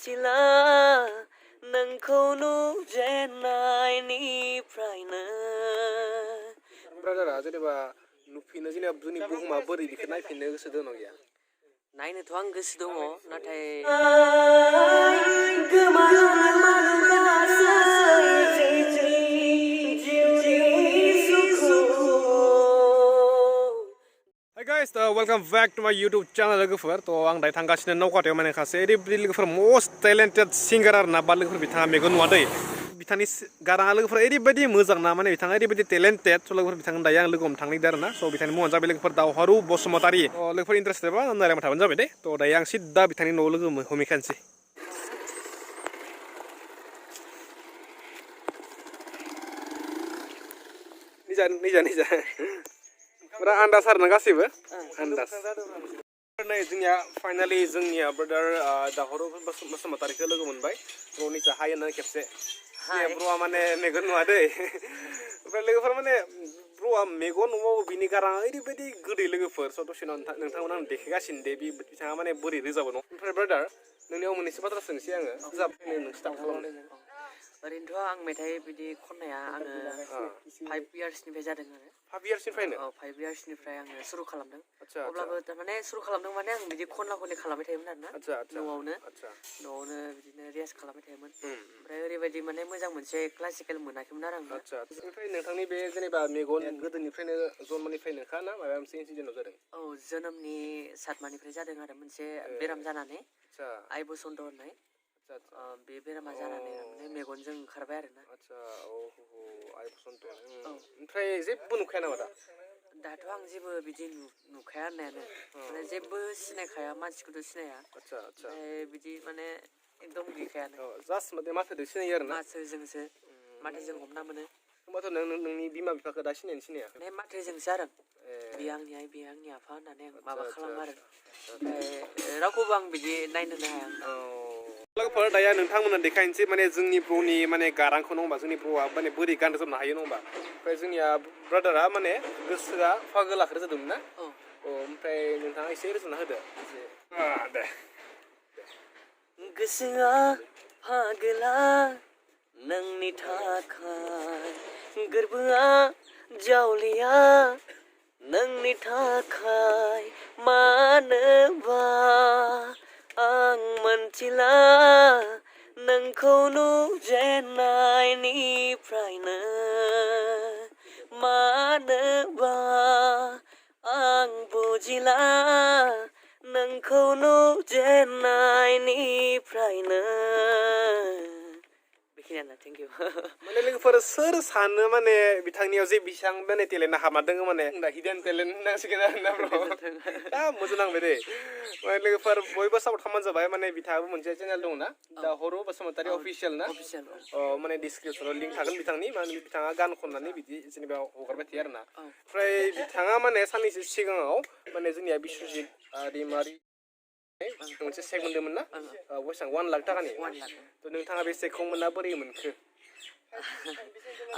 मोनथिला नोंखौ नुजेननायनिफ्रायनो ब्रादारा जेनेबा नुफिनो जेनेबा जोंनि बुहुमा बोरै बेखौ नायफिननो गोसो दङ गैया नायनोथ' आं गोसो दङ नाथाय Hi guys, welcome back to my YouTube channel लोगोफोर तो आं दायो थांगासिनो नौकाटायाव माने खासे ओरैबायदि लोगोफोर मस्ट टेलेन्टेड सिंगार आरोना बा लोगोफोर बिथाङा मेगन नुवादै बिथांनि गाराङा लोगोफोर ओरैबायदि मोजां ना माने बिथाङा ओरैबायदि टेलेन्टेड स' लोगोफोर बिथांनो दायो आं लोगो हमनो थांनायदों आरोना स' बिथांनि मुङानो जाबाय लोगोफोर दावहारु बसुमतारी लोगोफोर इन्टारेस्टेड बा नायलांबाय थाबानो जाबाय दे थ' दायो आं सिद्दा बिथांनि न'आव लोगो हमहैखानोसै निजा पुरा आन्दाज आरोना गासैबो आन्दाज नै जोंनिया फाइनालि जोंनिया ब्रादार दावहारु बसुमतारीखौ लोगो मोनबाय ब्र'निजा हाय होननानै खेबसे ब्र'आ माने मेगन नुवा दै ओमफ्राय लोगोफोर माने ब्र'आ मेगन नुवाबो बिनि गाराङा ओरैबायदि गोदै लोगोफोर स' दसेनो नोंथांमोना आं देखायगासिनो दे बिथाङा माने बोरै रोजाबो न' ओमफ्राय ब्रादार नोंनियाव मोननैसो बाथ्रा सोंसै आङो रोजाबनो नों स्टार्ट खालामनो ओरैनोथ' आं मेथाइ बिदि खननाया आङो 5 इयार्सनिफ्राय जादों आरो 5 इयार्सनिफ्रायनो 5 इयार्सनिफ्राय आङो सुरु खालामदों आच्छा अब्लाबो थारमाने सुरु खालामदों माने आं बिदि खनला खनलि खालामबाय थायोमोन आरोना न'आवनो बिदिनो रियाज खालामबाय थायोमोन ओमफ्राय ओरैबायदि माने मोजां मोनसे क्लासिकेल मोनाखैमोन आरो आं आच्छा ओमफ्राय नोंथांनि बे जेनेबा मेगन गोदोनिफ्रायनो जन्मनिफ्रायनोखा ना माबा मोनसे इन्सिडेन्टआव जादों औ जोनोमनि 7 मानिफ्राय जादों आरो मोनसे बेराम जानानै आइ बसन्त होननाय बे बेरामा जानानै माने मेगनजों ओंखारबाय आरोना आच्छा आइ बसन्त ओमफ्राय जेबो नुखाया नामा दाथ' आं जेबो बिदि नुखाया होननायानो माने जेबो सिनायखाया मानसिखौथ' सिनाया ओमफ्राय बिदि माने एकदम गैखायानो जास्ट माने माथोजों सिनायो आरो ना माथोजोंसो माथोजों हमना मोनो होमबाथ' नोंनि बिमा बिफाखौ दा सिनाया माने माथोजोंसो आरो बे आंनि आइ बे आंनि आफा होननानै आं माबा खालामो आरो ओमफ्राय रावखौबो आं बिदि नायनोनो हाया लोगोफोर दायो नोंथांमोननो देखायनोसै माने जोंनि ब्र'नि माने गारांखौ नङा होमबा जोंनि ब्र'आ माने बोरै गान रोजाबनो हायो नङा होमबा ओमफ्राय जोंनिया ब्रादारा माने गोसोआ फागोलाखौ रोजाबदोंमोन ना ओमफ्राय नोंथाङा एसे रोजाबना होदो दे गोसोआ फागोला नोंनि थाखाय गोरबोआ जावलिया नोंनि थाखाय मानोबा आं मोनथिला नोंखौ नुजेननायनिफ्रायनो मानोबा आं बुजिला नोंखौ नुजेननायनिफ्रायनो बेखिनियानो थेंक इउ माने लोगोफोर सोर सानो माने बिथांनियाव जे बेसेबां माने टेलेन्टआ हाबना दङ माने हिडेन टेलेन्ट होननांसिगोन आरोना ब्र' मोजां नांबाय दे माने लोगोफोर बयबो सापर्ट खालामबानो जाबाय माने बिथाङाबो मोनसे चेनेल दङ ना दावहारु बसुमतारी अफिसियेल ना माने डिसक्रिपसनाव लिंक थागोन बिथांनि माने बिथाङा गान खननानै बिदि जेनेबा हगारबाय थायो आरोना ओमफ्राय बिथाङा माने साननैसो सिगाङाव माने जोंनिया बिश्वजित दैमारि मोनसे चेक मोनदोंमोन ना बेसेबां 1 लाख थाखानि थ' नोंथाङा बे चेकखौ मोनना बोरै मोनखो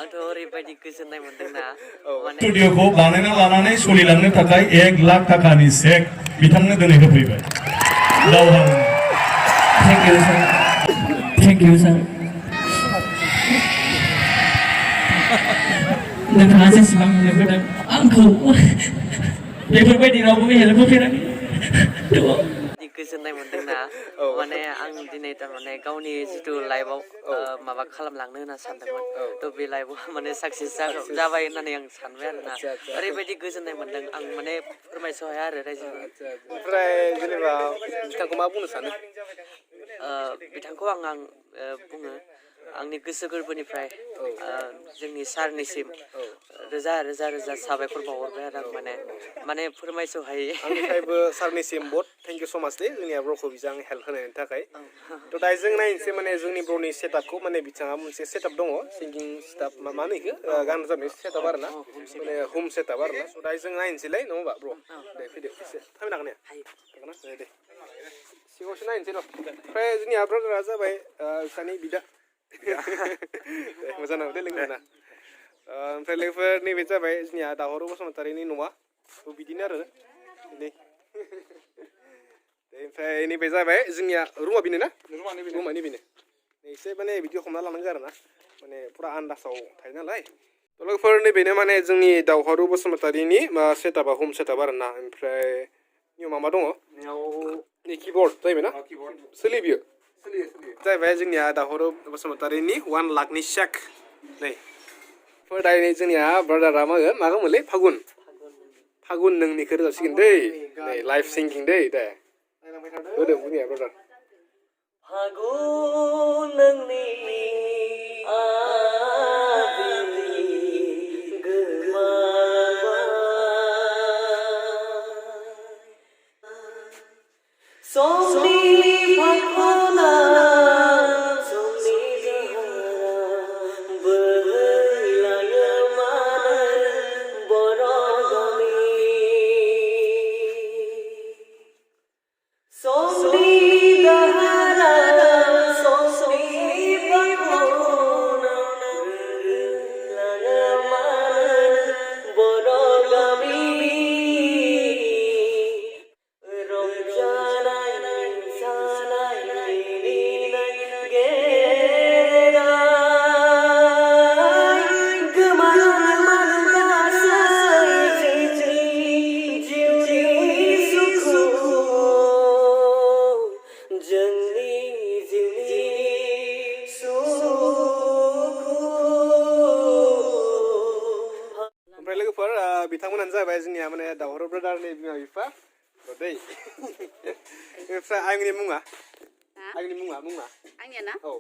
आंथ' ओरैबायदि गोजोननाय मोनदोंना स्टुडिअखौ बानायना लानानै सोलिलांनो थाखाय 1 लाख थाखानि चेक बिथांनो दिनै होफैबाय दावहारु थेंक इउ सार नोंथाङा जेसेबां होनबोदों आंखौ बेफोरबायदि रावबो हेल्प होफेराखै गोजोननाय मोनदोंना माने आं दिनै थारमाने गावनि जिथु लाइफआव माबा खालामलांनो होनना सानदोंमोन थ' बे लाइफआव माने साक्सेस जाबाय होननानै आं सानबाय आरोना ओरैबायदि गोजोननाय मोनदों आं माने फोरमायस' हाया आरो रायजोफोर ओमफ्राय जेनेबा बिथांखौ मा बुंनो सानो बिथांखौ आं बुङो आंनि गोसो गोरबोनिफ्राय जोंनि सारनिसिम रोजा रोजा रोजा साबायखर बावहरबाय आरो आं माने फोरमायस' हायै आंनिफ्रायबो सारनिसिम बहुत थेंक इउ स' माच दे जोंनिया ब्र'खौ बिजों हेल्प होनायनि थाखाय थ' दायो जों नायनोसै माने जोंनि ब्र'नि सेटआपखौ माने बिथाङा मोनसे सेटआप दङ सिंगिं सेटआप मा होनो बेखौ गान रोजाबनाय सेटआप आरो ना माने हम सेटआप आरो ना स' दायो जों नायनोसैलाय नङा होमबा ब्र' दे फैदो एसे फैनो हागोन ना दे सिगाङावसो नायनोसै र' ओमफ्राय जोंनिया ब्रादारा जाबाय सानै बिदा मोजां नांगौ दे लोगो मोना ओमफ्राय लोगोफोर नैबे जाबाय जोंनिया दावहारु बसुमतारीनि न'आ बिदिनो आरो नै ओमफ्राय नैबे जाबाय जोंनिया रुमा बेनो ना रुमानि बेनो एसे माने बिदि हमना लानांगौ आरो ना माने फुरा आन्दासाव थायो नालाय लोगोफोर नैबेनो माने जोंनि दावहारु बसुमतारिनि सेटआपा हम सेटआप आरो ना ओमफ्राय नियमा मा दङ नि किबर्ड जाहैबाय ना सोलियो बियो जाहैबाय जोंनिया दावहारु बसुमतारिनि 1 लाखनि चेक नै दायो जोंनिया ब्रादारा मागोमोनलै फागुन नोंनिखौ रोजाबसिगोन दै नै लाइभ सिंगिं दै दे होदों बुंनाया ब्रादार फागुन नोंनि बिथांमोनानो जाबाय जोंनिया माने दावहारु ब्रादारनि बिमा बिफा दै ओमफ्राय आंनि मुङा आंनिया ना औ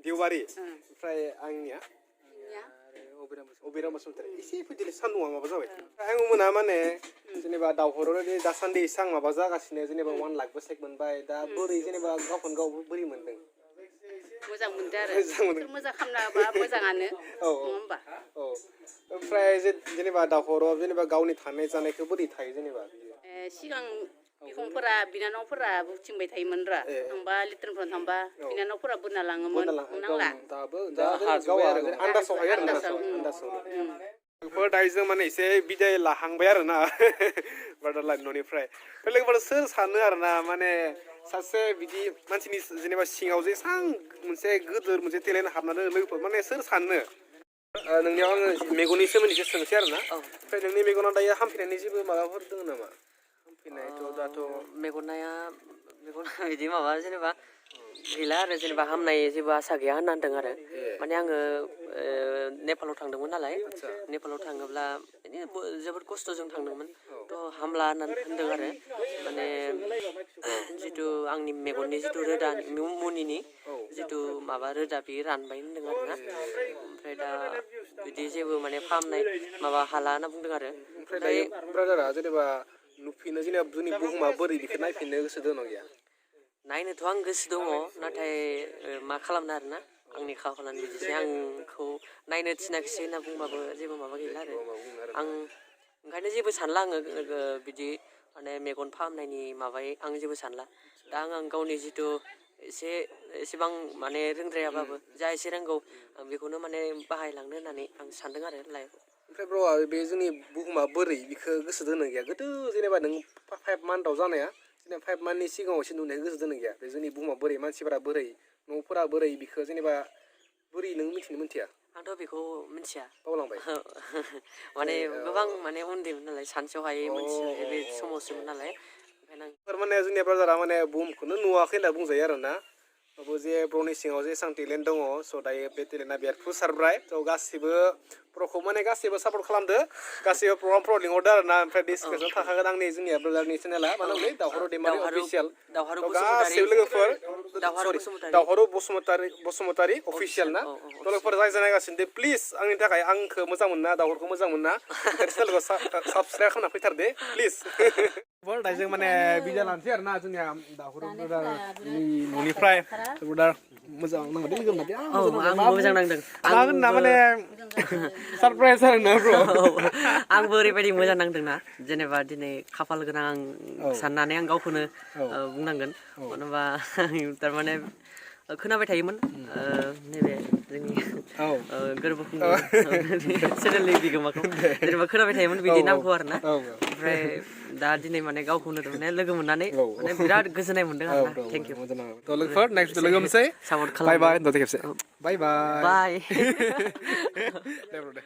देवबारि ओमफ्राय आंनिया अबिराम बसुमतारी एसे फैदोलै सान्दुङा माबा जाबाय आं मोना माने जेनेबा दावहारु दासान्दि एसां माबा जागासिनो जेनेबा 1 लाखबो चेक मोनबाय दा बोरै जेनेबा गावखौनो गाव बोरै मोनदों मोजां मोनदों आरो मोजां खालामना मोजाङानो नङा होमबा औ ओमफ्राय जेनेबा दावहारुआव जेनेबा गावनि थानाय जानायखौ बोरै थायो जेनेबा सिगां बिखुंफोरा बिनानावफोरा बुथिंबाय थायोमोन रा थांबा लिट्रेनफ्राव थांबा बिनानावफोरा बोना लाङोमोन नांला दाबो आन्दासाव हायो आरो आन्दासाव दायो माने एसे बिदाय लाहांबाय आरो ना ब्रादार लाइन न'निफ्राय लोगोफोर सोर सानो आरो ना माने सासे बिदि मानसिनि जेनेबा सिङाव जे एसां मोनसे गोदोर मोनसे टेलेन्ट हाबना दङ लोगोफोर माने सोर सानो नोंनियाव आङो मेगननि सोमोन्दैसो सोंसै आरो ना ओमफ्राय नोंनि मेगनाव दायो हामफिननायनि जेबो माबाफोर दङ नामा हामफिननायथ' दाथ' मेगना बिदि माबा जेनेबा गैला आरो जेनेबा हामनाय जेबो आसा गैया होननांदों आरो माने आङो नेपालाव थांदोंमोन नालाय नेपालाव थाङोब्ला जोबोद खस्थ'जों थांदोंमोन थ' हामला होननानै होनदों आरो माने जिथु आंनि मेगननि जिथु रोदा मुनिनि जिथु माबा रोदा बेयो रानबाय होनदों आरो ना ओमफ्राय दा बिदि जेबो माने फाहामनाय माबा हाला होनना बुंदों आरो ओमफ्राय दायो ब्रादारा जेनेबा नुफिनो जेनेबा जोंनि बुहुमा बोरै बेखौ नायफिननो गोसो दङ गैया नायनोथ' आं गोसो दङ नाथाय मा खालामनो आरोना आंनि खाफालानो बिदिसै आंखौ नायनो थिनाखिसै होनना बुंबाबो जेबो माबा गैला आरो आं ओंखायनो जेबो सानला आङो बिदि माने मेगन फाहामनायनि माबायै आं जेबो सानला दा आं गावनि जिथु एसेबां माने रोंद्रायाबाबो जा एसे रोंगौ आं बेखौनो माने बाहायलांनो होननानै आं सानदों आरो लाइफआव ओमफ्राय ब्र'आ बे जोंनि बुहुमा बोरै बेखौ गोसो दोनो गैया गोदो जेनेबा नों 5 मान्थआव जानाया जेनेबा 5 मान्थनि सिगाङाव एसे नुनायखौ गोसो दोनो गैया बे जोंनि बुहुमा बोरै मानसिफोरा बोरै न'फोरा बोरै बेखौ जेनेबा बोरै नों मिथिया आंथ' बेखौ मिथिया बावलांबाय माने गोबां माने उन्दैमोन नालाय सानसेयाव हायै मोनथिया बे समावसोमोन नालाय ओंखायनो थारमाने जोंनि ब्रादारा माने बुहुमखौनो नुवाखै होनना बुंजायो आरो ना जे ब्र'नि सिङाव जे एसां टेलेन्ट दङ स' दायो बे टेलेन्टआ बेरफुसारबाय थ' गासिबो प्र'खौ माने गासिबो सापर्ट खालामदो गासिबो प्रग्रामफ्राव लिंहरदो आरो ना ओमफ्राय डिसकासन थाखागोन आंनि जोंनिया ब्रादारनि चेनेला मा होनोमोनलै दावहारु दैमारि अफिसियेल गासिबो लोगोफोर दावहारु बसुमतारी अफिसियेल ना लोगोफोर जाय नायगासिनो दे प्लिज आंनि थाखाय आंखौ मोजां मोना दावहारुखौ मोजां मोना चेनेलखौ साबस्क्राइब खालामना फैथार दे प्लिज दायो माने बिदा लानोसै आरो ना जोंनिया दावहारु ब्रादारनि न'निफ्राय ब्रादार मोजां नांगौ लोगो मोनदों आंबो मोजां नांदों आं माने सारप्राइज आरो ना ब्र' आंबो ओरैबायदि मोजां नांदोंना जेनेबा दिनै खाफाल गोनां आं साननानै आं गावखौनो बुंनांगोन मानो होनबा थारमाने खोनाबाय थायोमोन नैबे जोंनि गोरबोखुंगुर चेनेलनि बिगोमाखौ जेनेबा खोनाबाय थायोमोन बिदि नामखौ आरो ना ओमफ्राय दा दिनै माने गावखौनो माने लोगो मोननानै माने बिराद गोजोननाय मोनदों आरो ना थेंक इउ थ' लोगोफोर नेक्स्ट लोगो मोनसै सापर्ट बाय खालाम बाय दसे खेबसे बाय बाय बाय दे ब्र' दे